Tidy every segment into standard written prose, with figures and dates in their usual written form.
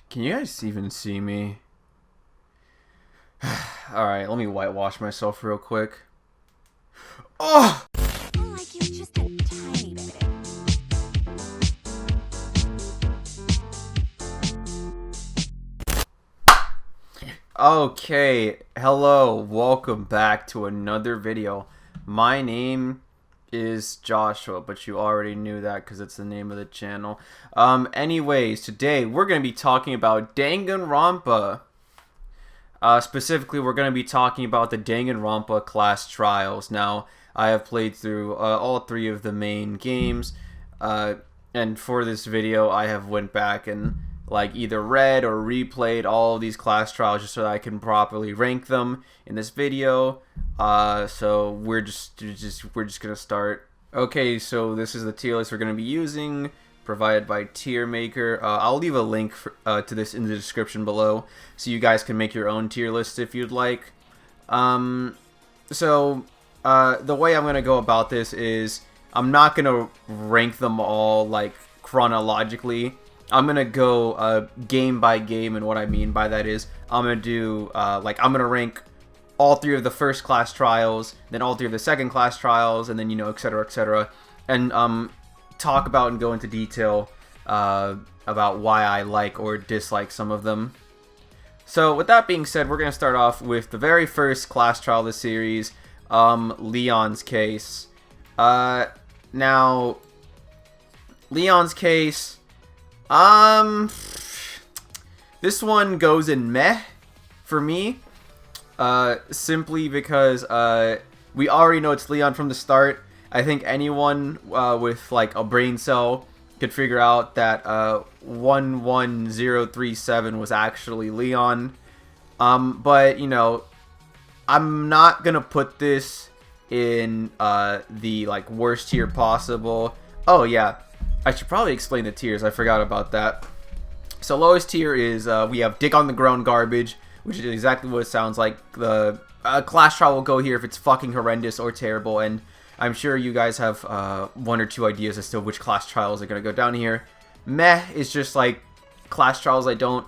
Can you guys even see me? Alright, let me whitewash myself real quick. Oh! Like you just a tiny bit. Okay, hello, welcome back to another video. My name is Joshua, but you already knew that because it's the name of the channel. Anyways, today we're going to be talking about Danganronpa. Specifically, we're going to be talking about the Danganronpa class trials. Now, I have played through all three of the main games, and for this video, I have went back and either read or replayed all of these class trials just so that I can properly rank them in this video. So we're just gonna start. Okay, so this is the tier list we're gonna be using, provided by Tier Maker. I'll leave a link to this in the description below, so you guys can make your own tier list if you'd like. The way I'm gonna go about this is I'm not gonna rank them all chronologically. I'm gonna go game by game, and what I mean by that is I'm gonna do I'm gonna rank all three of the first class trials, then all three of the second class trials, and then etc., and talk about and go into detail about why I like or dislike some of them. So with that being said, we're gonna start off with the very first class trial of the series, Leon's case. Now Leon's case. This one goes in meh for me, simply because, we already know it's Leon from the start. I think anyone, with, a brain cell could figure out that, 11037 was actually Leon. But, I'm not gonna put this in, the, worst tier possible. Oh, yeah. I should probably explain the tiers. I forgot about that. So lowest tier is we have Dick on the Ground Garbage, which is exactly what it sounds like. The class trial will go here if it's fucking horrendous or terrible, and I'm sure you guys have one or two ideas as to which class trials are going to go down here. Meh is just class trials I don't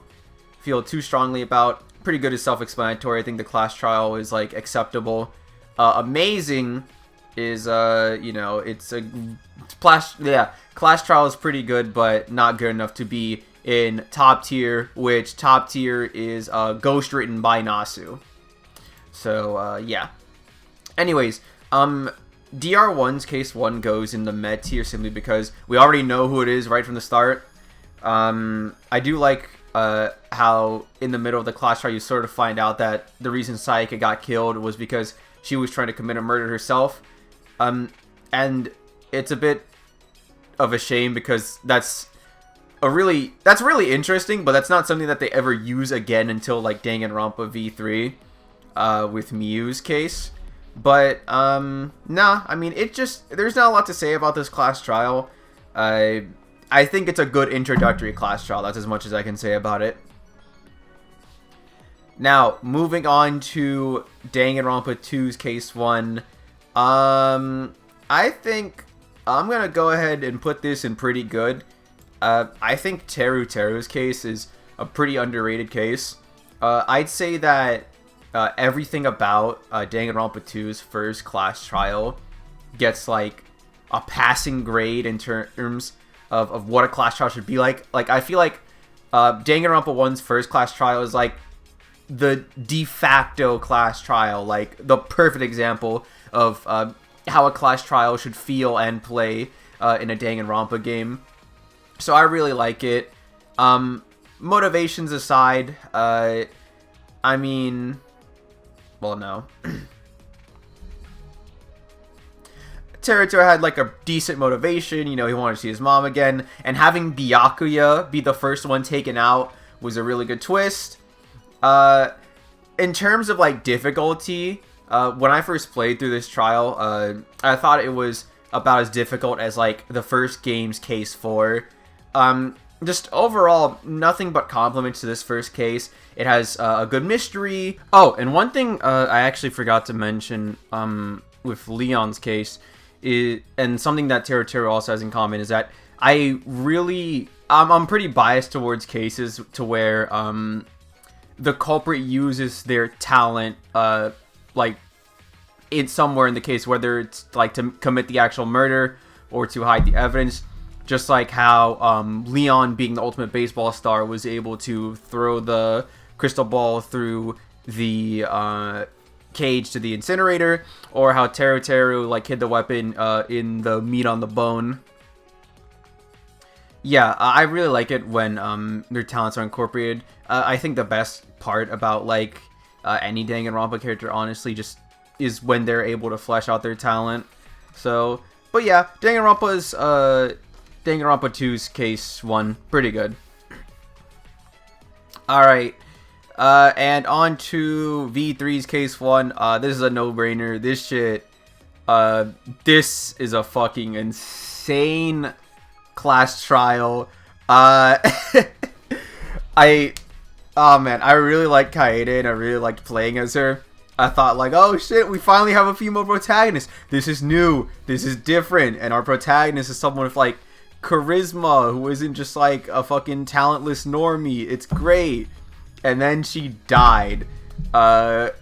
feel too strongly about. Pretty good is self-explanatory. I think the class trial is acceptable. Amazing is it's a class trial is pretty good, but not good enough to be in top tier, which top tier is ghost written by Nasu. So yeah. Anyways, DR1's case 1 goes in the med tier simply because we already know who it is right from the start. I do like how in the middle of the class trial you sort of find out that the reason Sayaka got killed was because she was trying to commit a murder herself. And it's a bit of a shame because that's really interesting, but that's not something that they ever use again until Danganronpa V3 with Miu's case. But nah, I mean there's not a lot to say about this class trial. I think it's a good introductory class trial. That's as much as I can say about it. Now, moving on to Danganronpa 2's case 1. I think I'm gonna go ahead and put this in pretty good. I think Teru's case is a pretty underrated case. I'd say that everything about Danganronpa 2's first class trial gets a passing grade in terms of what a class trial should be like. I feel like Danganronpa 1's first class trial is the de facto class trial, the perfect example of how a class trial should feel and play in a Danganronpa game. So I really like it. Motivations aside, I mean, well, no. Teruto had a decent motivation. He wanted to see his mom again, and having Byakuya be the first one taken out was a really good twist. In terms of difficulty, when I first played through this trial, I thought it was about as difficult as the first game's case 4. Just overall, nothing but compliments to this first case. It has a good mystery. Oh, and one thing I actually forgot to mention with Leon's case is, and something that Teru also has in common, is that I really I'm pretty biased towards cases to where the culprit uses their talent like it's somewhere in the case, whether it's like to commit the actual murder or to hide the evidence. Just like how Leon, being the ultimate baseball star, was able to throw the crystal ball through the cage to the incinerator, or how Teru Teru like hid the weapon in the meat on the bone. Yeah, I really like it when their talents are incorporated. I think the best part about like any Danganronpa character, honestly, just is when they're able to flesh out their talent. So, but yeah, Danganronpa's Danganronpa 2's case 1, pretty good. Alright, and on to V3's case 1. This is a no-brainer. This shit, this is a fucking insane class trial. Oh man, I really like Kaede and I really liked playing as her. I thought like, oh shit, we finally have a female protagonist. This is new, this is different, and our protagonist is someone with like charisma who isn't just like a fucking talentless normie. It's great. And then she died. That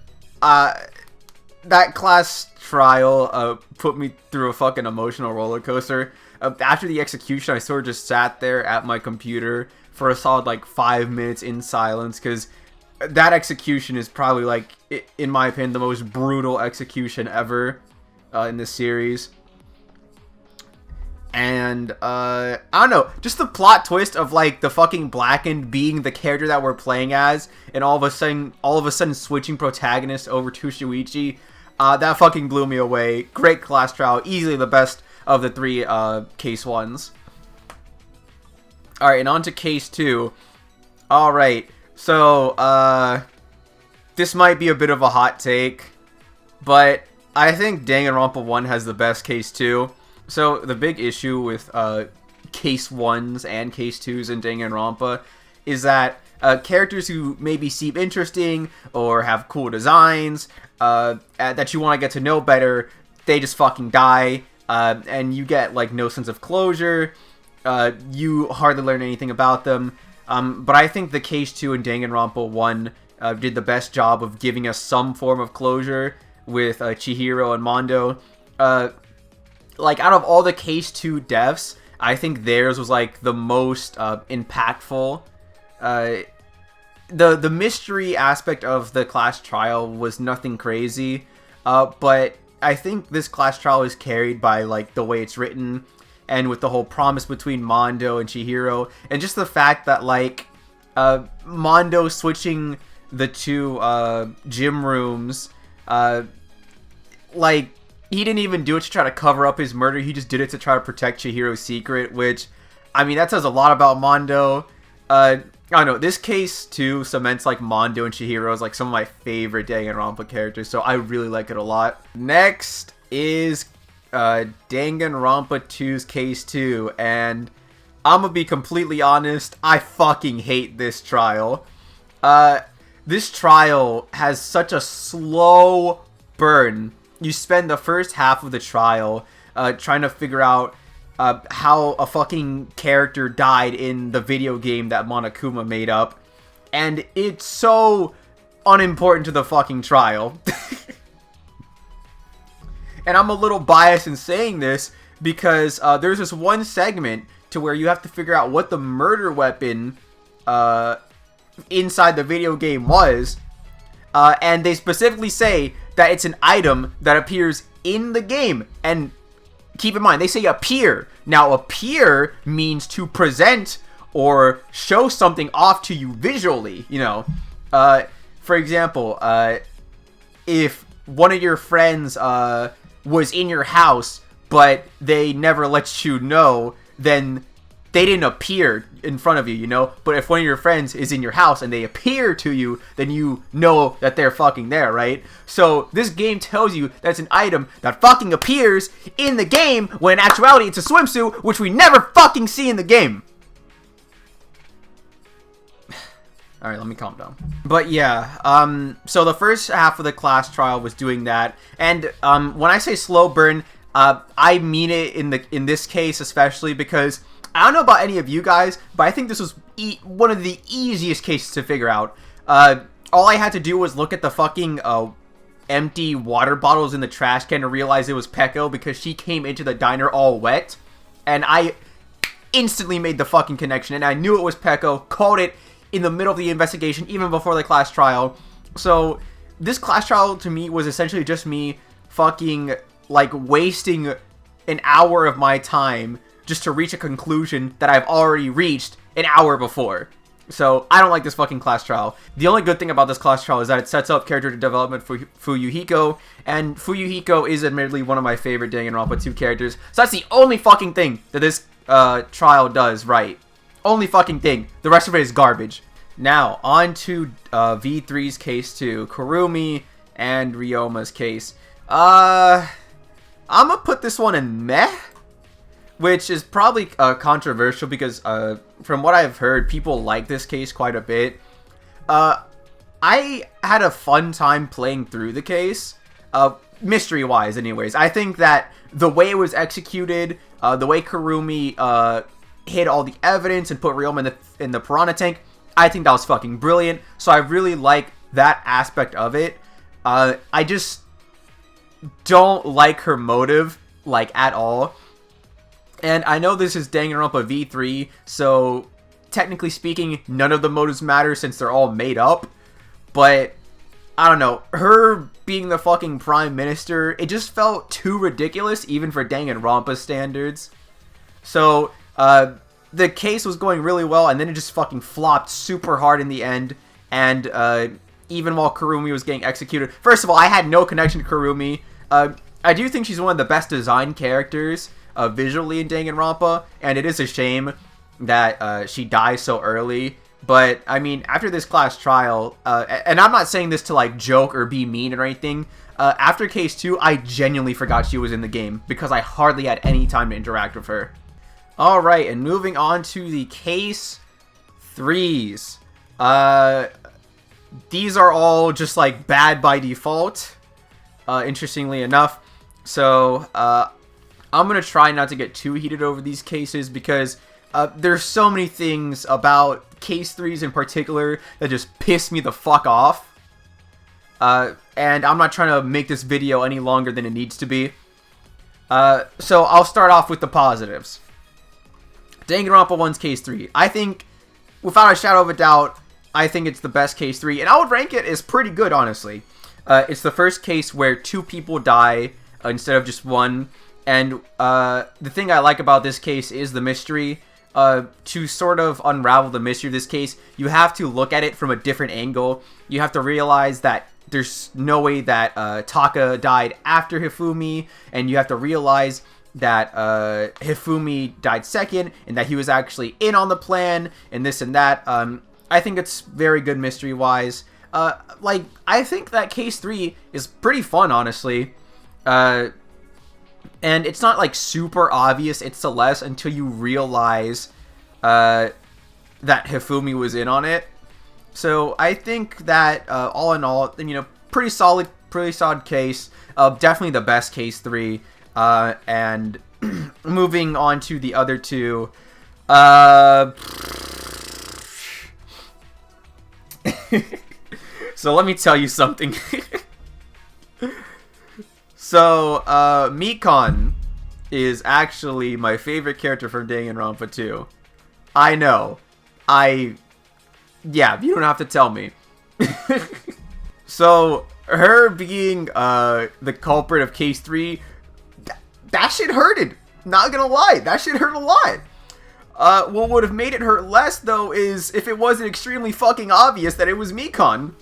class trial put me through a fucking emotional roller coaster. After the execution, I sort of just sat there at my computer for a solid like 5 minutes in silence, because that execution is probably like, in my opinion, the most brutal execution ever in this series. And I don't know, just the plot twist of like the fucking Blackened being the character that we're playing as, and all of a sudden switching protagonist over to Shuichi, that fucking blew me away. Great class trial, easily the best of the 3 case 1s. Alright, and on to case 2. Alright, so this might be a bit of a hot take, but I think Danganronpa 1 has the best case 2. So the big issue with case 1s and case 2s in Danganronpa is that characters who maybe seem interesting or have cool designs that you want to get to know better, they just fucking die, and you get like no sense of closure. You hardly learn anything about them. But I think the case 2 in Danganronpa 1 did the best job of giving us some form of closure with Chihiro and Mondo. Like, out of all the case 2 deaths, I think theirs was like the most impactful. The mystery aspect of the class trial was nothing crazy, but I think this class trial is carried by like the way it's written, and with the whole promise between Mondo and Chihiro, and just the fact that like Mondo switching the 2 gym rooms, like, he didn't even do it to try to cover up his murder. He just did it to try to protect Chihiro's secret, which, I mean, that says a lot about Mondo. I don't know, this case too cements like Mondo and Chihiro as like some of my favorite Danganronpa characters, so I really like it a lot. Next is Danganronpa 2's case 2, and I'm gonna be completely honest, I fucking hate this trial. This trial has such a slow burn. You spend the first half of the trial trying to figure out how a fucking character died in the video game that Monokuma made up, and it's so unimportant to the fucking trial. And I'm a little biased in saying this because there's this one segment to where you have to figure out what the murder weapon inside the video game was, and they specifically say that it's an item that appears in the game. And keep in mind, they say appear. Now, appear means to present or show something off to you visually, you know. For example, if one of your friends was in your house, but they never let you know, then they didn't appear in front of you, you know? But if one of your friends is in your house and they appear to you, then you know that they're fucking there, right? So this game tells you that's an item that fucking appears in the game, when in actuality it's a swimsuit, which we never fucking see in the game. Alright, let me calm down. But yeah, so the first half of the class trial was doing that, and when I say slow burn, I mean it in this case especially, because I don't know about any of you guys, but I think this was one of the easiest cases to figure out. All I had to do was look at the fucking empty water bottles in the trash can to realize it was Peko because she came into the diner all wet. And I instantly made the fucking connection, and I knew it was Peko, called it in the middle of the investigation, even before the class trial. So this class trial to me was essentially just me fucking, like, wasting an hour of my time just to reach a conclusion that I've already reached an hour before. So, I don't like this fucking class trial. The only good thing about this class trial is that it sets up character development for Fuyuhiko, and Fuyuhiko is admittedly one of my favorite Danganronpa 2 characters. So that's the only fucking thing that this trial does right. Only fucking thing. The rest of it is garbage. Now, on to V3's case 2, Kurumi and Ryoma's case. I'm gonna put this one in meh, which is probably controversial because from what I've heard, people like this case quite a bit. I had a fun time playing through the case, mystery-wise anyways. I think that the way it was executed, the way Kurumi hid all the evidence and put Ryoma in the piranha tank, I think that was fucking brilliant. So I really like that aspect of it. I just don't like her motive, like, at all. And I know this is Danganronpa V3, so technically speaking, none of the motives matter since they're all made up. But, I don't know, her being the fucking prime minister, it just felt too ridiculous, even for Danganronpa standards. So, the case was going really well, and then it just fucking flopped super hard in the end. And, even while Kurumi was getting executed, first of all, I had no connection to Kurumi. I do think she's one of the best designed characters visually in Danganronpa, and it is a shame that she dies so early. But, I mean, after this class trial, and I'm not saying this to, like, joke or be mean or anything, after Case 2, I genuinely forgot she was in the game, because I hardly had any time to interact with her. Alright, and moving on to the Case 3s. These are all just, like, bad by default, interestingly enough. So, I'm going to try not to get too heated over these cases because there's so many things about Case 3s in particular that just piss me the fuck off. And I'm not trying to make this video any longer than it needs to be. So I'll start off with the positives. Danganronpa 1's Case 3. I think, without a shadow of a doubt, I think it's the best Case 3. And I would rank it as pretty good, honestly. It's the first case where 2 people die instead of just 1. And the thing I like about this case is the mystery. To sort of unravel the mystery of this case, you have to look at it from a different angle. You have to realize that there's no way that Taka died after Hifumi, and you have to realize that Hifumi died second, and that he was actually in on the plan, and this and that. I think it's very good mystery-wise. Like, I think that Case 3 is pretty fun, honestly. And it's not, like, super obvious it's Celeste until you realize that Hifumi was in on it. So I think that, all in all, you know, pretty solid case. Definitely the best Case 3. And moving on to the other 2. So let me tell you something. So, Mikon is actually my favorite character from Danganronpa 2. I know. Yeah, you don't have to tell me. So, her being the culprit of Case 3, that shit hurted. Not gonna lie, that shit hurt a lot. What would have made it hurt less, though, is if it wasn't extremely fucking obvious that it was Mikon.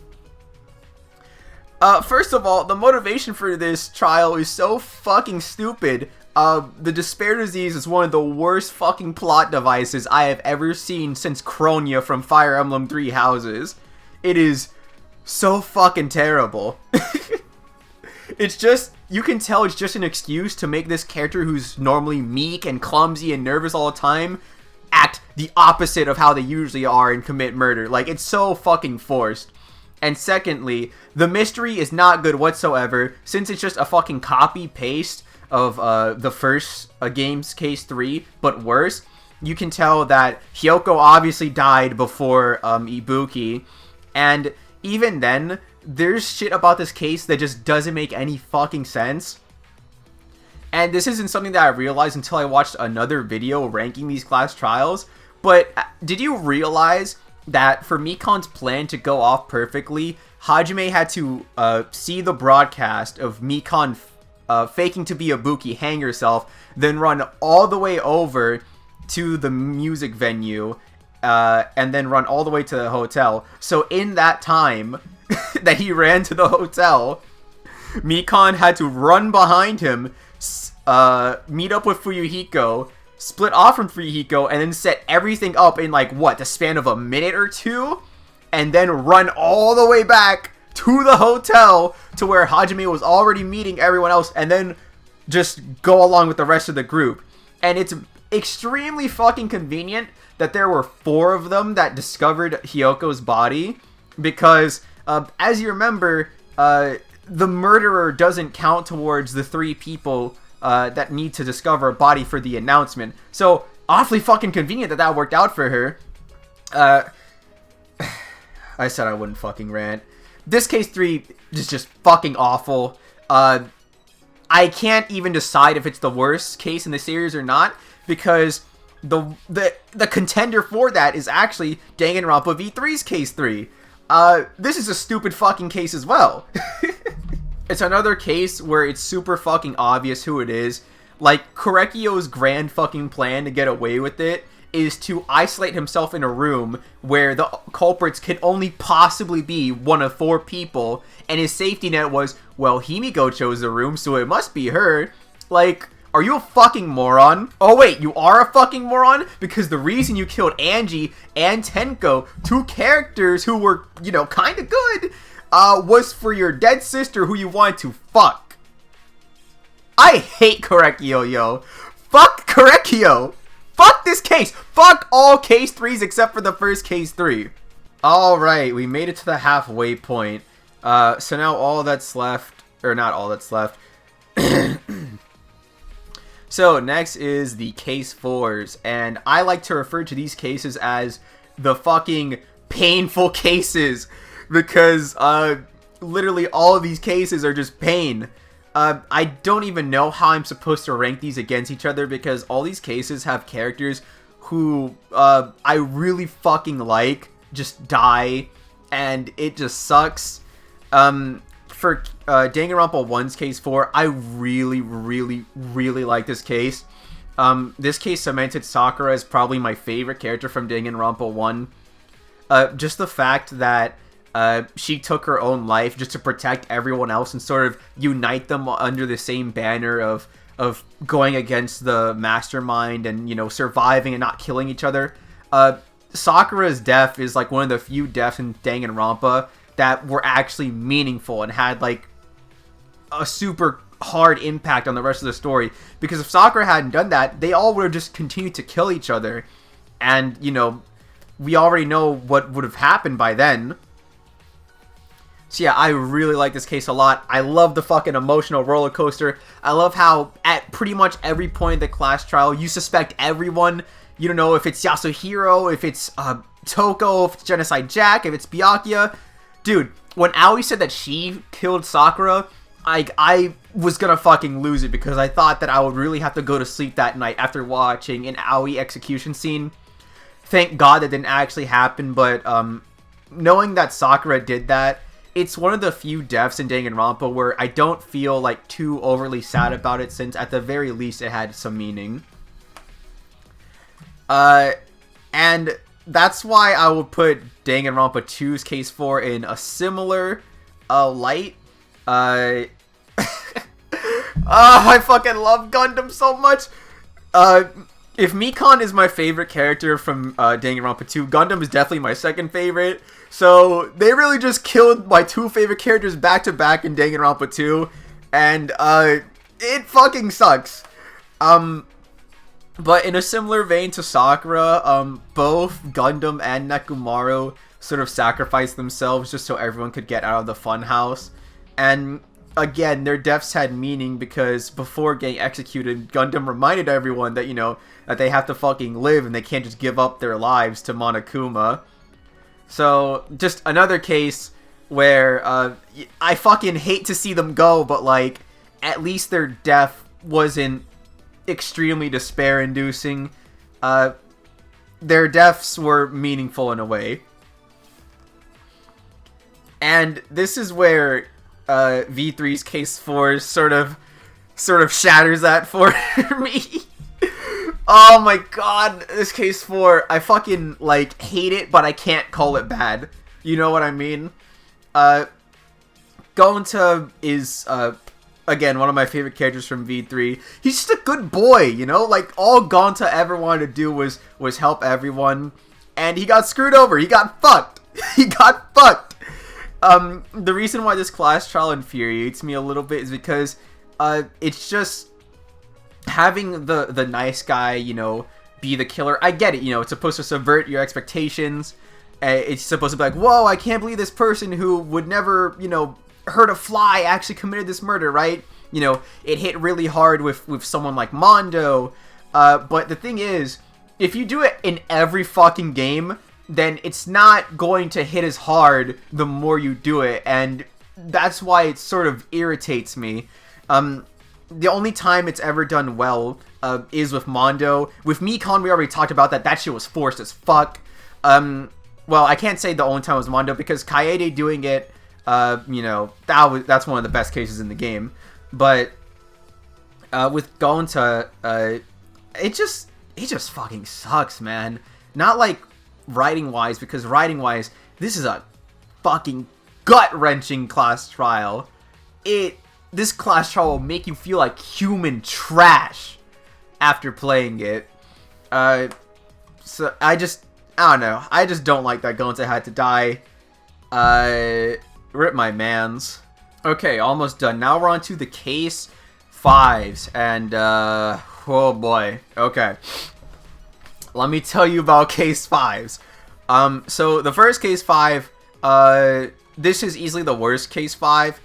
First of all, the motivation for this trial is so fucking stupid. The despair disease is one of the worst fucking plot devices I have ever seen since Kronia from Fire Emblem 3 Houses. It is so fucking terrible. It's just, you can tell it's just an excuse to make this character who's normally meek and clumsy and nervous all the time act the opposite of how they usually are and commit murder. Like, it's so fucking forced. And secondly, the mystery is not good whatsoever, since it's just a fucking copy-paste of the first game's Case 3, but worse. you can tell that Hyoko obviously died before Ibuki, and even then, there's shit about this case that just doesn't make any fucking sense. And this isn't something that I realized until I watched another video ranking these class trials, but did you realize that for Mikan's plan to go off perfectly, Hajime had to see the broadcast of Mikan faking to be Ibuki, hang herself, then run all the way over to the music venue, and then run all the way to the hotel. So in that time that he ran to the hotel, Mikan had to run behind him, meet up with Fuyuhiko, split off from Fuyuhiko, and then set everything up in like, what, the span of a minute or two? And then run all the way back to the hotel to where Hajime was already meeting everyone else, and then just go along with the rest of the group. And it's extremely fucking convenient that there were 4 of them that discovered Hyoko's body, because as you remember, the murderer doesn't count towards the 3 people that need to discover a body for the announcement. So awfully fucking convenient that that worked out for her. I said I wouldn't fucking rant. This case 3 is just fucking awful. I can't even decide if it's the worst case in the series or not, because the contender for that is actually Danganronpa V3's case 3. This is a stupid fucking case as well. It's another case where it's super fucking obvious who it is. Like, Korekio's grand fucking plan to get away with it is to isolate himself in a room where the culprits can only possibly be one of 4 people, and his safety net was, well, Himiko chose the room, so it must be her. Like, are you a fucking moron? Oh wait, you are a fucking moron? Because the reason you killed Angie and Tenko, 2 characters who were, you know, kinda good, was for your dead sister who you wanted to fuck. I hate Korekio, yo. Fuck Korekio! Fuck this case! Fuck all case 3s except for the first case 3. Alright, we made it to the halfway point. So now all that's left, or not all that's left. So next is the case 4s, and I like to refer to these cases as the fucking painful cases, because literally all of these cases are just pain. I don't even know how I'm supposed to rank these against each other, because all these cases have characters who I really fucking like just die, and it just sucks. For Danganronpa 1's case 4, I really like this case. This case cemented Sakura as probably my favorite character from Danganronpa 1. Just the fact that she took her own life just to protect everyone else and sort of unite them under the same banner of going against the mastermind and, you know, surviving and not killing each other. Sakura's death is like one of the few deaths in Danganronpa that were actually meaningful and had like a super hard impact on the rest of the story. Because if Sakura hadn't done that, they all would have just continued to kill each other. And, you know, we already know what would have happened by then. So yeah, I really like this case a lot. I love the fucking emotional roller coaster. I love how at pretty much every point in the class trial, you suspect everyone. You don't know if it's Yasuhiro, if it's Toko, if it's Genocide Jack, if it's Byakuya. Dude, when Aoi said that she killed Sakura, I was gonna fucking lose it, because I thought that I would really have to go to sleep that night after watching an Aoi execution scene. Thank God that didn't actually happen, but knowing that Sakura did that, it's one of the few deaths in Danganronpa where I don't feel like too overly sad about it, since at the very least it had some meaning. And that's why I would put Danganronpa 2's case 4 in a similar light. I fucking love Gundam so much. If Mikan is my favorite character from Danganronpa 2, Gundam is definitely my second favorite. So they really just killed my 2 favorite characters back to back in Danganronpa 2, and it fucking sucks. But in a similar vein to Sakura, both Gundam and Nekomaru sort of sacrificed themselves just so everyone could get out of the funhouse. And again, their deaths had meaning because before getting executed, Gundam reminded everyone that, that they have to fucking live and they can't just give up their lives to Monokuma. So, just another case where I fucking hate to see them go, but, like, at least their death wasn't extremely despair-inducing. Their deaths were meaningful in a way. And this is where V3's Case 4 sort of shatters that for me. Oh my god, this Case 4, I fucking, like, hate it, but I can't call it bad. You know what I mean? Gonta is, again, one of my favorite characters from V3. He's just a good boy, Like, all Gonta ever wanted to do was help everyone. And he got screwed over. He got fucked. He got fucked. The reason why this class trial infuriates me a little bit is because, it's just having the nice guy, be the killer. I get it, it's supposed to subvert your expectations. It's supposed to be like, whoa, I can't believe this person who would never, hurt a fly actually committed this murder, right? It hit really hard with someone like Mondo. But the thing is, if you do it in every fucking game, then it's not going to hit as hard the more you do it. And that's why it sort of irritates me. The only time it's ever done well is with Mondo. With Mikon, we already talked about that. That shit was forced as fuck. Well, I can't say the only time was Mondo, because Kaede doing it, that's one of the best cases in the game. But with Gonta, it just fucking sucks, man. Not like writing-wise, because writing-wise, this is a fucking gut-wrenching class trial. This class trial will make you feel like human trash after playing it. So I don't know. I just don't like that Gonta had to die. Rip my mans. Okay, almost done. Now we're on to the Case 5s. And, oh boy. Okay. Let me tell you about Case 5s. So the first Case 5, this is easily the worst Case 5.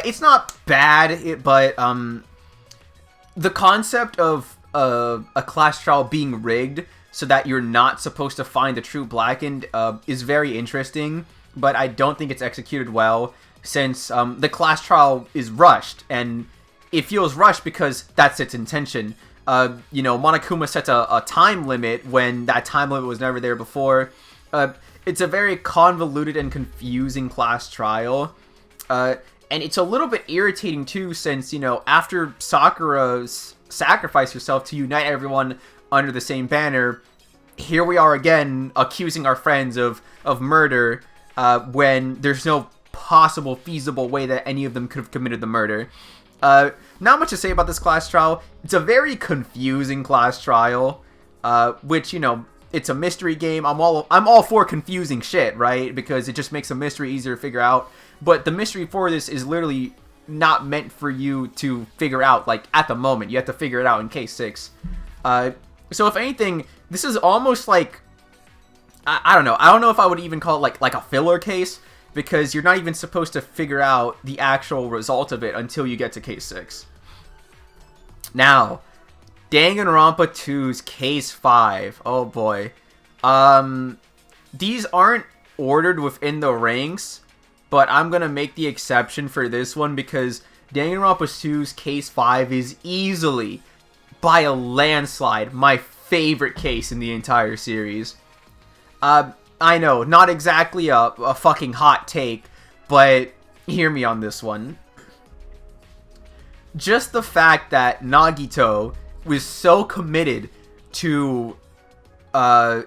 It's not bad, but the concept of a class trial being rigged so that you're not supposed to find the true Blackened is very interesting, but I don't think it's executed well, since the class trial is rushed, and it feels rushed because that's its intention. Monokuma sets a time limit when that time limit was never there before. It's a very convoluted and confusing class trial. And it's a little bit irritating too, since, after Sakura's sacrificed herself to unite everyone under the same banner, here we are again accusing our friends of murder when there's no possible feasible way that any of them could have committed the murder. Not much to say about this class trial. It's a very confusing class trial, which, it's a mystery game. I'm all for confusing shit, right? Because it just makes a mystery easier to figure out. But the mystery for this is literally not meant for you to figure out, like, at the moment. You have to figure it out in Case 6. So if anything, this is almost like, I don't know. I don't know if I would even call it like a filler case, because you're not even supposed to figure out the actual result of it until you get to Case 6. Now, Danganronpa 2's Case 5. Oh boy. These aren't ordered within the ranks, but I'm gonna make the exception for this one because Danganronpa 2's Case 5 is easily, by a landslide, my favorite case in the entire series. I know, not exactly a fucking hot take, but hear me on this one. Just the fact that Nagito was so committed to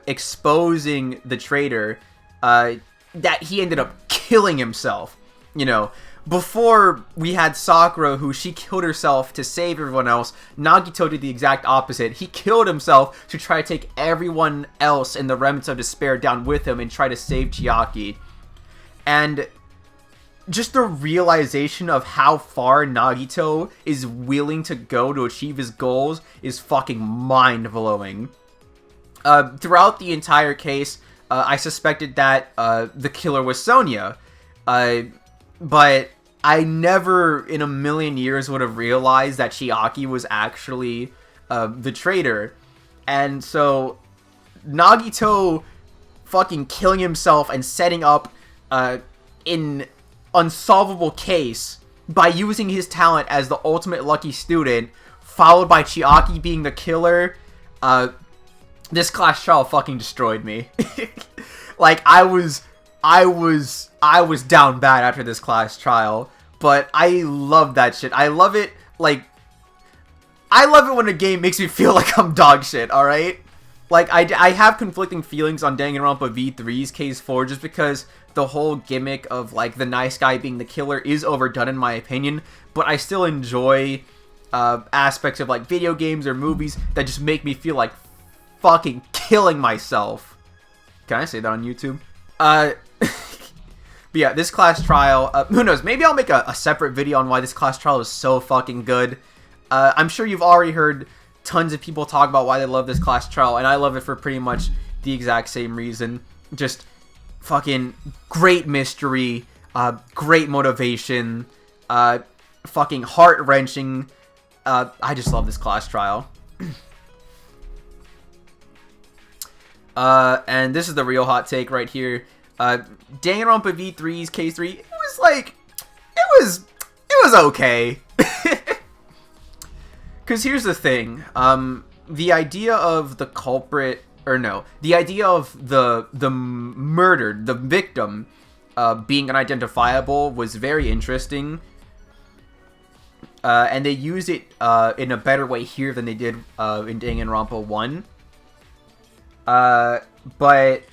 exposing the traitor that he ended up killing himself. Before we had Sakura, who she killed herself to save everyone else, Nagito did the exact opposite. He killed himself to try to take everyone else in the remnants of despair down with him and try to save Chiaki. And just the realization of how far Nagito is willing to go to achieve his goals is fucking mind-blowing. Throughout the entire case, I suspected that the killer was Sonia. But I never in a million years would have realized that Chiaki was actually the traitor. And so Nagito fucking killing himself and setting up an unsolvable case by using his talent as the ultimate lucky student, followed by Chiaki being the killer. This class trial fucking destroyed me. Like, I was down bad after this class trial, but I love that shit. I love it, like, I love it when a game makes me feel like I'm dog shit, alright? Like, I have conflicting feelings on Danganronpa V3's Case 4 just because the whole gimmick of, like, the nice guy being the killer is overdone in my opinion, but I still enjoy aspects of, like, video games or movies that just make me feel like fucking killing myself. Can I say that on YouTube? But yeah, this class trial, who knows, maybe I'll make a separate video on why this class trial is so fucking good. I'm sure you've already heard tons of people talk about why they love this class trial, and I love it for pretty much the exact same reason. Just fucking great mystery, great motivation, fucking heart-wrenching. I just love this class trial. And this is the real hot take right here. Danganronpa V3's Case 3, it was like, it was okay. Because here's the thing, the idea of the culprit, or no, the idea of the murdered, the victim, being unidentifiable was very interesting. And they used it in a better way here than they did in Danganronpa 1. But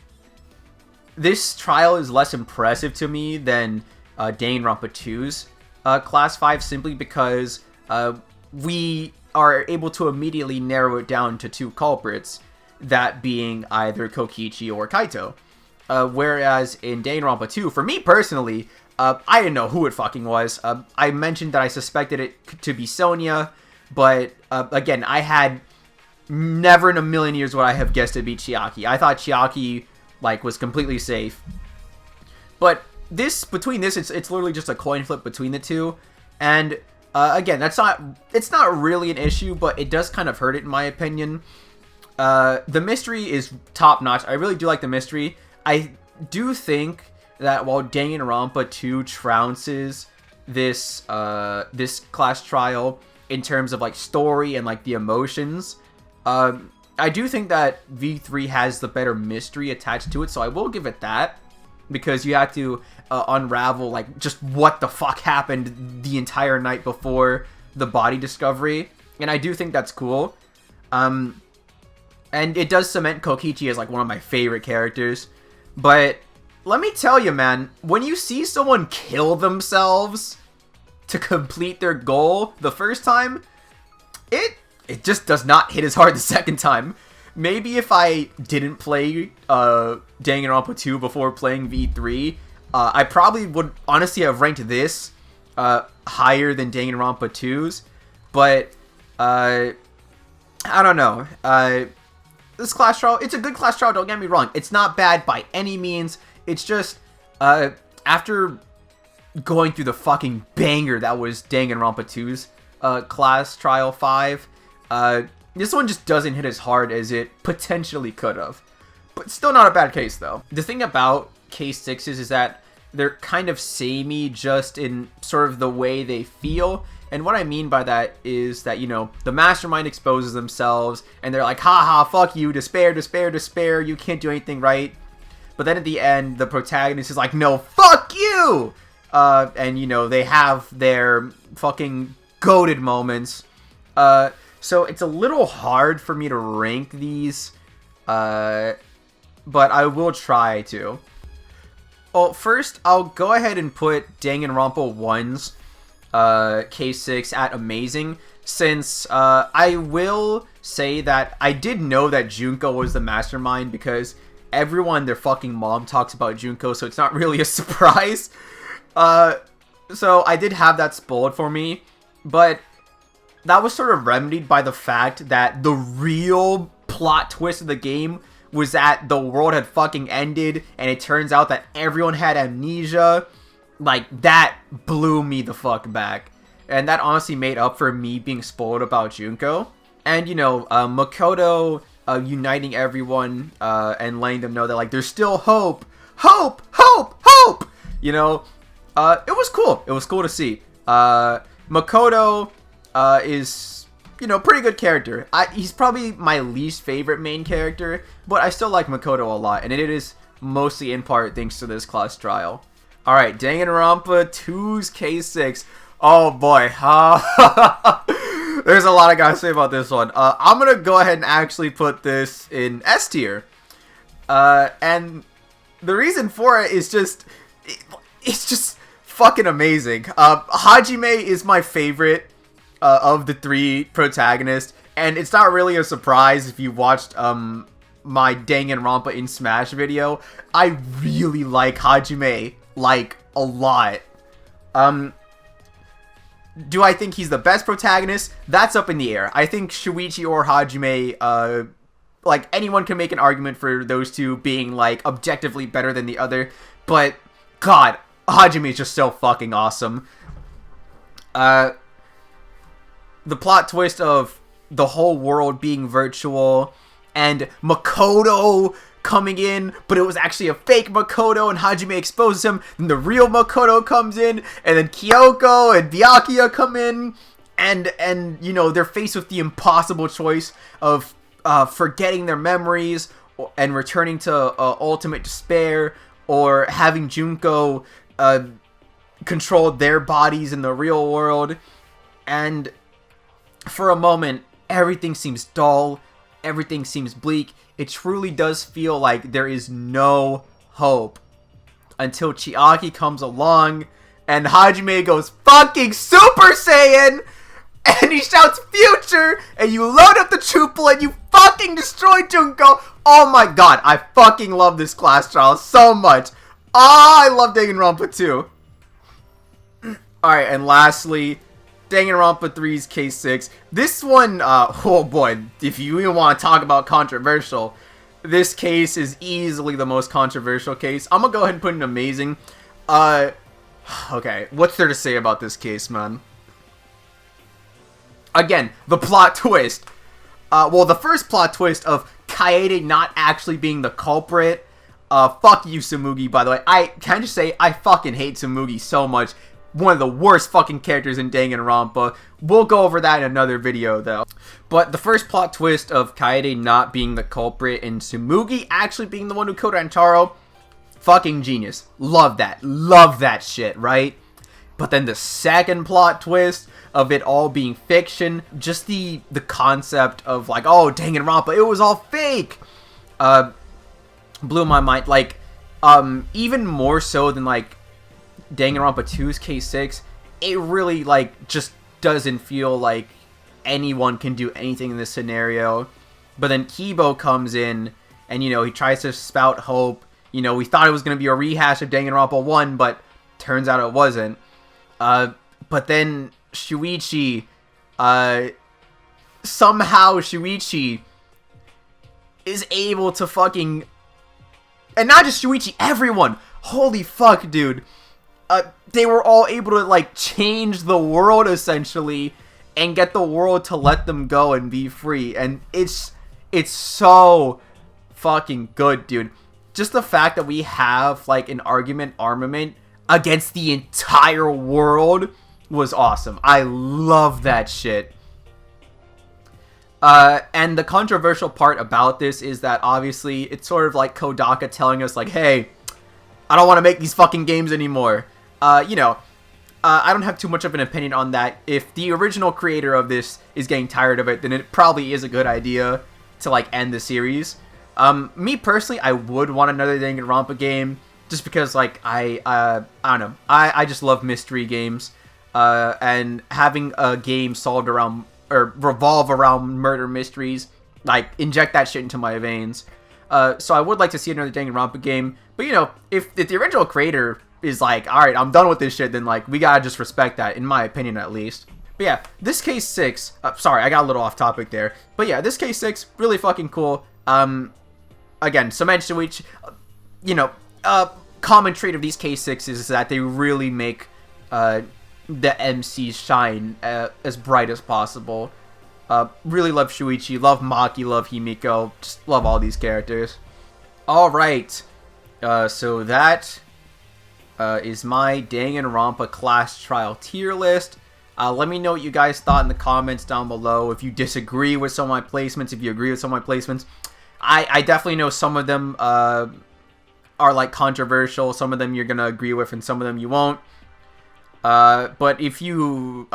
this trial is less impressive to me than Danganronpa 2's Class 5 simply because we are able to immediately narrow it down to two culprits, that being either Kokichi or Kaito. Whereas in Danganronpa 2, for me personally, I didn't know who it fucking was. I mentioned that I suspected it to be Sonia, but again, I had never in a million years would I have guessed it'd be Chiaki. I thought Chiaki, like, was completely safe. But between this, it's literally just a coin flip between the two. And again, it's not really an issue, but it does kind of hurt it in my opinion. The mystery is top notch. I really do like the mystery. I do think that while Danganronpa 2 trounces this class trial in terms of, like, story and, like, the emotions, I do think that V3 has the better mystery attached to it, so I will give it that, because you have to unravel, like, just what the fuck happened the entire night before the body discovery, and I do think that's cool. And it does cement Kokichi as, like, one of my favorite characters, but let me tell you, man, when you see someone kill themselves to complete their goal the first time, it just does not hit as hard the second time. Maybe if I didn't play Danganronpa 2 before playing V3, I probably would honestly have ranked this higher than Danganronpa 2's. But I don't know. This class trial, it's a good class trial, don't get me wrong. It's not bad by any means. It's just, after going through the fucking banger that was Danganronpa 2's class trial 5, this one just doesn't hit as hard as it potentially could have. But still not a bad case, though. The thing about Case 6s is that they're kind of samey just in sort of the way they feel. And what I mean by that is that, you know, the mastermind exposes themselves, and they're like, haha, fuck you, despair, despair, despair, you can't do anything right. But then at the end, the protagonist is like, no, fuck you! And, you know, they have their fucking goated moments. So it's a little hard for me to rank these, but I will try to. Well, first, I'll go ahead and put Danganronpa 1's Case 6 at amazing, since I will say that I did know that Junko was the mastermind because everyone, their fucking mom talks about Junko, so it's not really a surprise. So I did have that spoiled for me, but that was sort of remedied by the fact that the real plot twist of the game was that the world had fucking ended, and it turns out that everyone had amnesia. like, that blew me the fuck back. And that honestly made up for me being spoiled about Junko. And, you know, Makoto uniting everyone and letting them know that, like, there's still hope. Hope! Hope! Hope! You know, it was cool. It was cool to see. Makoto is, you know, pretty good character. He's probably my least favorite main character, but I still like Makoto a lot, and it is mostly in part thanks to this class trial. Alright, Danganronpa 2's K6. Oh boy. There's a lot I gotta say about this one. I'm gonna go ahead and actually put this in S tier. And the reason for it is just, it's just fucking amazing. Hajime is my favorite of the three protagonists, and it's not really a surprise if you watched my Danganronpa in Smash video. I really like Hajime, like, a lot. Do I think he's the best protagonist? That's up in the air. I think Shuichi or Hajime, like, anyone can make an argument for those two being, like, objectively better than the other, but, God, Hajime is just so fucking awesome. The plot twist of the whole world being virtual, and Makoto coming in, but it was actually a fake Makoto, and Hajime exposes him, and the real Makoto comes in, and then Kyoko and Byakuya come in, and you know, they're faced with the impossible choice of forgetting their memories and returning to ultimate despair, or having Junko control their bodies in the real world. And for a moment, everything seems dull, everything seems bleak. It truly does feel like there is no hope until Chiaki comes along and Hajime goes fucking Super Saiyan, and he shouts future, and you load up the Chuple and you fucking destroy Junko. Oh my god, I fucking love this class trial so much. I love Danganronpa 2. Alright, and lastly, Danganronpa 3's K6. This one, oh boy, if you even want to talk about controversial, this case is easily the most controversial case. I'm gonna go ahead and put an amazing. Okay, what's there to say about this case, man? Again, the plot twist. Well, the first plot twist of Kaede not actually being the culprit. Fuck you, Tsumugi, by the way. Can I just say, I fucking hate Tsumugi so much. One of the worst fucking characters in Danganronpa. We'll go over that in another video, though. But the first plot twist of Kaede not being the culprit and Tsumugi actually being the one who killed Antaro, fucking genius. Love that. Love that shit, right? But then the second plot twist of it all being fiction, just the concept of, like, oh, Danganronpa, it was all fake, blew my mind. Like, even more so than, like, Danganronpa 2's K6, it really, like, just doesn't feel like anyone can do anything in this scenario. But then Kibo comes in, and, you know, he tries to spout hope. You know, we thought it was going to be a rehash of Danganronpa 1, but turns out it wasn't. But then Shuichi, somehow Shuichi is able to fucking, and not just Shuichi, everyone, holy fuck, dude. They were all able to, like, change the world, essentially, and get the world to let them go and be free. And it's so fucking good, dude. Just the fact that we have, like, an argument armament against the entire world was awesome. I love that shit. And the controversial part about this is that, obviously, it's sort of like Kodaka telling us, like, hey, I don't want to make these fucking games anymore. You know, I don't have too much of an opinion on that. If the original creator of this is getting tired of it, then it probably is a good idea to, like, end the series. Me personally, I would want another Danganronpa game, just because, like, I don't know, I just love mystery games, and having a game solved around, or revolve around murder mysteries, like, inject that shit into my veins. So I would like to see another Danganronpa game, but, you know, if the original creator is like, alright, I'm done with this shit, then, like, we gotta just respect that, in my opinion, at least. But yeah, this K6, sorry, I got a little off topic there, but yeah, this K6, really fucking cool. Again, Cement Shuichi, you know, common trait of these K6s is that they really make the MCs shine as bright as possible. Really love Shuichi, love Maki, love Himiko, just love all these characters. Alright, so that is my Danganronpa class trial tier list. Let me know what you guys thought in the comments down below. If you disagree with some of my placements, if you agree with some of my placements. I definitely know some of them are like controversial. Some of them you're going to agree with and some of them you won't. But if you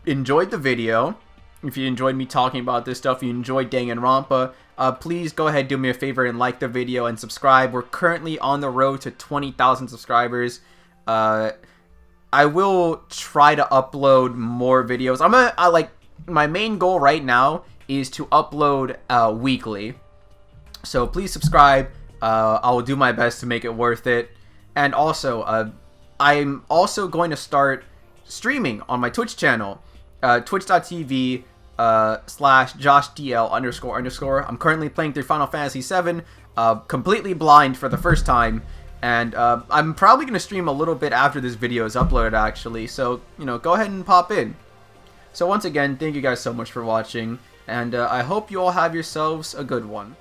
enjoyed the video, if you enjoyed me talking about this stuff, you enjoyed Danganronpa, please go ahead, do me a favor and like the video and subscribe. We're currently on the road to 20,000 subscribers. I will try to upload more videos. Like, my main goal right now is to upload weekly. So please subscribe. I will do my best to make it worth it. And also, I'm also going to start streaming on my Twitch channel, twitch.tv /JoshDL__. I'm currently playing through Final Fantasy VII, completely blind for the first time, and I'm probably going to stream a little bit after this video is uploaded, actually, so, you know, go ahead and pop in. So once again, thank you guys so much for watching, and I hope you all have yourselves a good one.